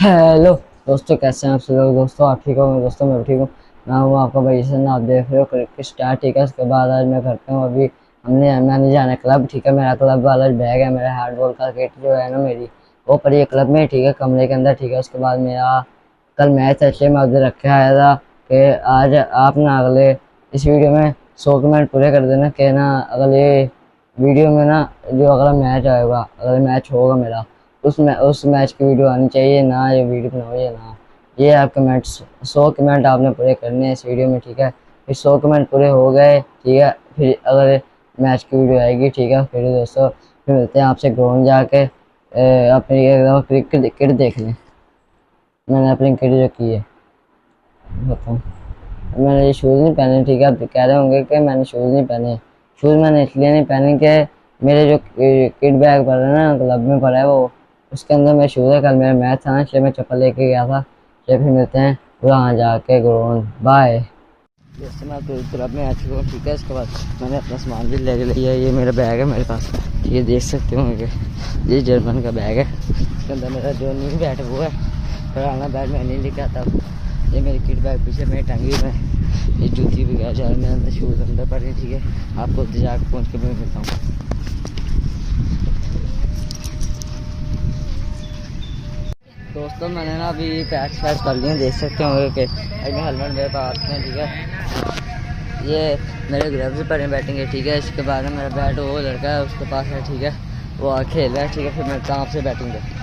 Hello दोस्तों, कैसे हैं आप सब लोग। दोस्तों आप ठीक हो? दोस्तों मैं भी ठीक हूँ। मैं हूँ आपका भाई सन, आप देख रहे हो क्रिकेट स्टार। ठीक है, उसके बाद आज मैं करता हूँ अभी मैंने जाना क्लब। ठीक है, मेरा क्लब वाला बैग है, मेरा हार्डबॉल का किट जो है ना मेरी, वो पड़ी है क्लब में। ठीक है, कमरे के अंदर। ठीक है, उसके बाद मेरा कल मैच है, इसलिए मैं उधर रख के आया था कि आज आप ना अगले इस वीडियो में 100 कमेंट पूरे कर देना कि ना अगले वीडियो में ना जो अगला मैच आएगा, अगला मैच होगा मेरा, उस मैच की वीडियो आनी चाहिए ना, ये वीडियो बनाओ या ना। ये आप कमेंट्स 100 कमेंट आपने पूरे करने हैं इस वीडियो में। ठीक है, फिर 100 कमेंट पूरे हो गए। ठीक है, फिर अगर मैच की वीडियो आएगी। ठीक है, फिर दोस्तों फिर मिलते हैं आपसे ग्राउंड जाके। अपनी क्रिकेट किट देख लें। मैंने अपनी किट जो की है बताऊँ, मैंने ये शूज़ नहीं पहने। ठीक है, आप कह रहे होंगे कि मैंने शूज़ नहीं पहने। शूज़ मैंने इसलिए नहीं पहने कि मेरे जो किट बैग पड़ा है ना, क्लब में पड़ा है, वो उसके अंदर मेरे शूज़ है। कल मेरा मैच था ना, इसलिए मैं चप्पल लेके गया था। चलिए फिर मिलते हैं वहाँ जाके ग्राउंड। बाय। जैसे मैं तो क्लब में आ चुका हूँ। ठीक है, इसके बाद मैंने अपना सामान भी ले लिया। ये मेरा बैग है मेरे पास। ठीक है, देख सकते हो कि ये जर्मन का बैग है। इसके अंदर मेरा जो न्यू बैट वो है, पुराना बैग मैं नहीं लेके आता। ये मेरी किट बैग पीछे मेरी टंगी में, ये जूती भी गया चार में अंदर, शूज़ अंदर पड़े। ठीक है, आपको उधर जाकर पहुँच के मैं मिलता हूँ। दोस्तों मैंने ना अभी पैच कर लिए, देख सकते होंगे कि हेलमेट मेरे पास में। ठीक है, ये मेरे ग्लव्स पड़े बैटिंग के। ठीक है, इसके बाद में मेरा बैट वो लड़का है उसके पास है। ठीक है, वो खेल रहा है। ठीक है, फिर मैं काम से बैटिंग कर।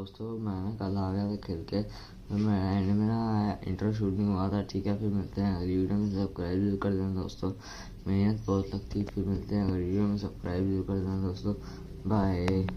दोस्तों मैं ना कल आ गया था खेल के, फिर मेरा इंटर शूट नहीं हुआ था। ठीक है, फिर मिलते हैं अगली वीडियो में। सब्सक्राइब जरूर कर देना दोस्तों, मेहनत बहुत लगती है। फिर मिलते हैं अगली वीडियो में, सब्सक्राइब जरूर कर देना दोस्तों। बाय।